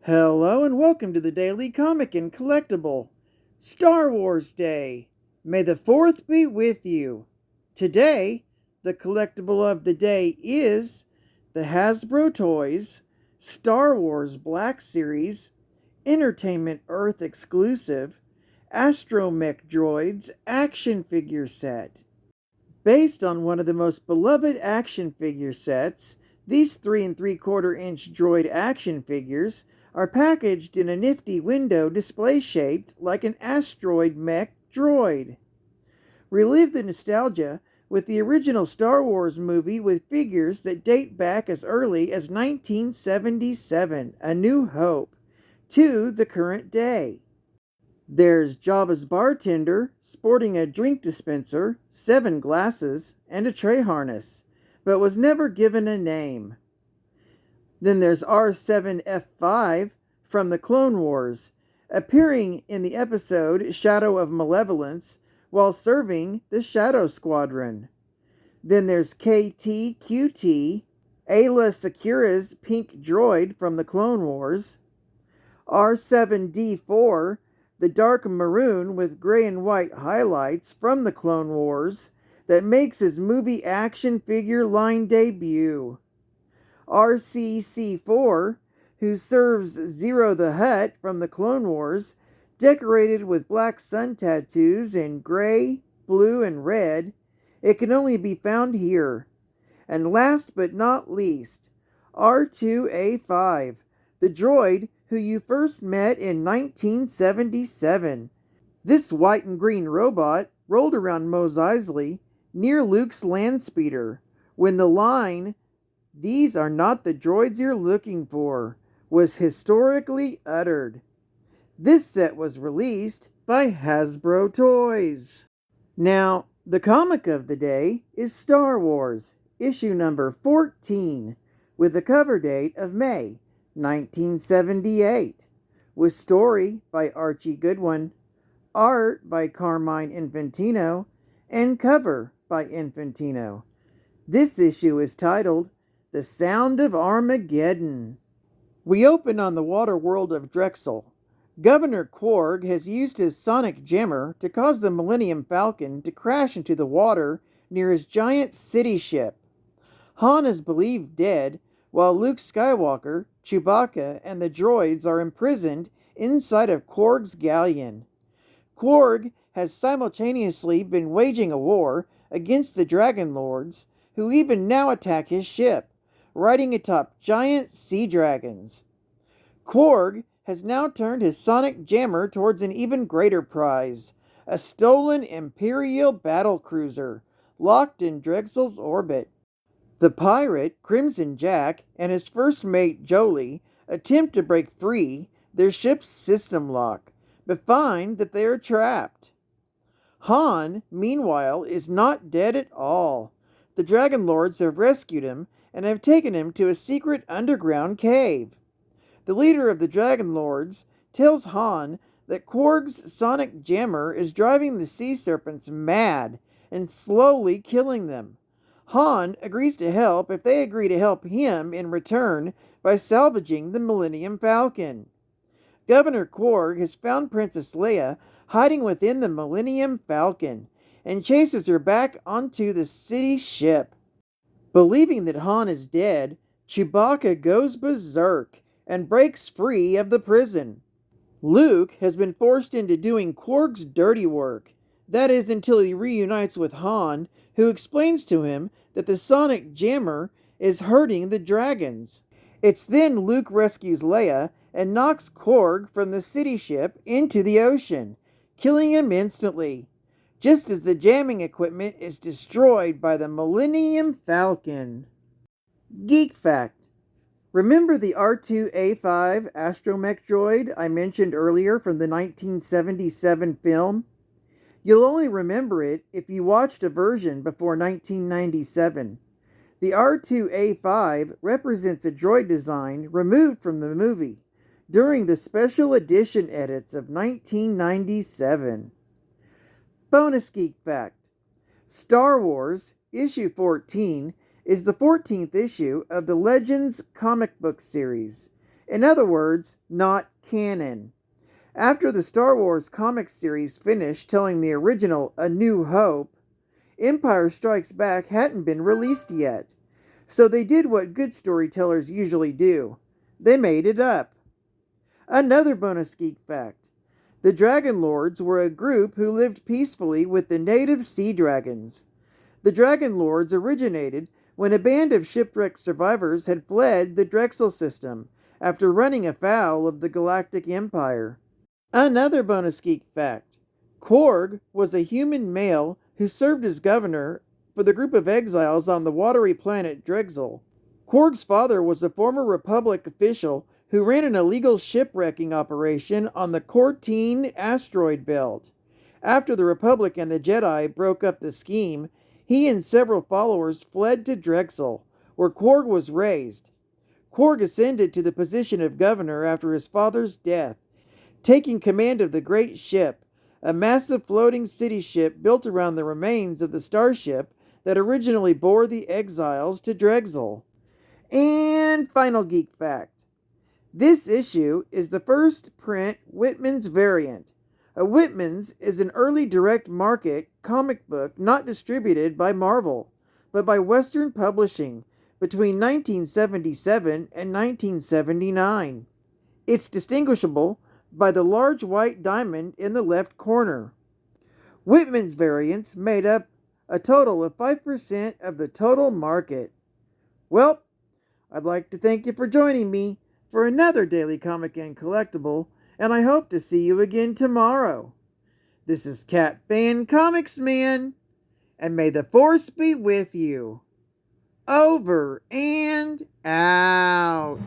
Hello and welcome to the Daily Comic and Collectible, Star Wars Day. May the 4th be with you. Today, the collectible of the day is the Hasbro Toys Star Wars Black Series Entertainment Earth exclusive Astromech Droids action figure set. Based on one of the most beloved action figure sets, these 3 3/4-inch droid action figures are packaged in a nifty window display shaped like an asteroid mech droid. Relive the nostalgia with the original Star Wars movie with figures that date back as early as 1977, A New Hope, to the current day. There's Jabba's bartender sporting a drink dispenser, 7 glasses, and a tray harness, but was never given a name. Then there's R7F5 from the Clone Wars, appearing in the episode Shadow of Malevolence while serving the Shadow Squadron. Then there's KTQT, Ayla Secura's pink droid from the Clone Wars, R7D4, the dark maroon with gray and white highlights from the Clone Wars that makes his movie action figure line debut. RCC4, who serves Zero the Hutt from the Clone Wars, decorated with black sun tattoos in gray, blue, and red. It can only be found here. And last but not least, R2A5, the droid who you first met in 1977. This white and green robot rolled around Mos Eisley near Luke's Landspeeder when the line, "These are not the droids you're looking for," was historically uttered. This set was released by Hasbro Toys. Now, the comic of the day is Star Wars, issue number 14, with the cover date of May 1978, with story by Archie Goodwin, art by Carmine Infantino, and cover by Infantino. This issue is titled The Sound of Armageddon. We open on the water world of Drexel. Governor Quarg has used his sonic jammer to cause the Millennium Falcon to crash into the water near his giant city ship. Han is believed dead, while Luke Skywalker, Chewbacca, and the droids are imprisoned inside of Quarg's galleon. Quarg has simultaneously been waging a war against the Dragon Lords, who even now attack his ship, riding atop giant sea dragons. Quarg has now turned his sonic jammer towards an even greater prize, a stolen Imperial battlecruiser, locked in Drexel's orbit. The pirate, Crimson Jack, and his first mate, Jolie, attempt to break free their ship's system lock, but find that they are trapped. Han, meanwhile, is not dead at all. The Dragon Lords have rescued him and have taken him to a secret underground cave. The leader of the Dragon Lords tells Han that Quarg's sonic jammer is driving the sea serpents mad and slowly killing them. Han agrees to help if they agree to help him in return by salvaging the Millennium Falcon. Governor Quarg has found Princess Leia hiding within the Millennium Falcon and chases her back onto the city ship. Believing that Han is dead, Chewbacca goes berserk and breaks free of the prison. Luke has been forced into doing Quarg's dirty work. That is until he reunites with Han, who explains to him that the sonic jammer is hurting the dragons. It's then Luke rescues Leia and knocks Quarg from the city ship into the ocean, killing him instantly, just as the jamming equipment is destroyed by the Millennium Falcon. Geek Fact: remember the R2A5 astromech droid I mentioned earlier from the 1977 film? You'll only remember it if you watched a version before 1997. The R2A5 represents a droid design removed from the movie during the special edition edits of 1997. Bonus Geek Fact: Star Wars, issue 14, is the 14th issue of the Legends comic book series. In other words, not canon. After the Star Wars comic series finished telling the original A New Hope, Empire Strikes Back hadn't been released yet. So they did what good storytellers usually do. They made it up. Another bonus geek fact. The Dragon Lords were a group who lived peacefully with the native sea dragons. The Dragon Lords originated when a band of shipwrecked survivors had fled the Drexel system after running afoul of the Galactic Empire. Another bonus geek fact. Korg was a human male who served as governor for the group of exiles on the watery planet Drexel. Korg's father was a former Republic official who ran an illegal shipwrecking operation on the Cortine asteroid belt. After the Republic and the Jedi broke up the scheme, he and several followers fled to Drexel, where Korg was raised. Korg ascended to the position of governor after his father's death, taking command of the Great Ship, a massive floating city ship built around the remains of the starship that originally bore the exiles to Drexel. And final geek fact. This issue is the first print Whitman's variant. A Whitman's is an early direct market comic book not distributed by Marvel, but by Western Publishing between 1977 and 1979. It's distinguishable by the large white diamond in the left corner. Whitman's variants made up a total of 5% of the total market. Well, I'd like to thank you for joining me for another Daily Comic and Collectible, and I hope to see you again tomorrow. This is Cat Fan Comics Man, and may the Force be with you. Over and out.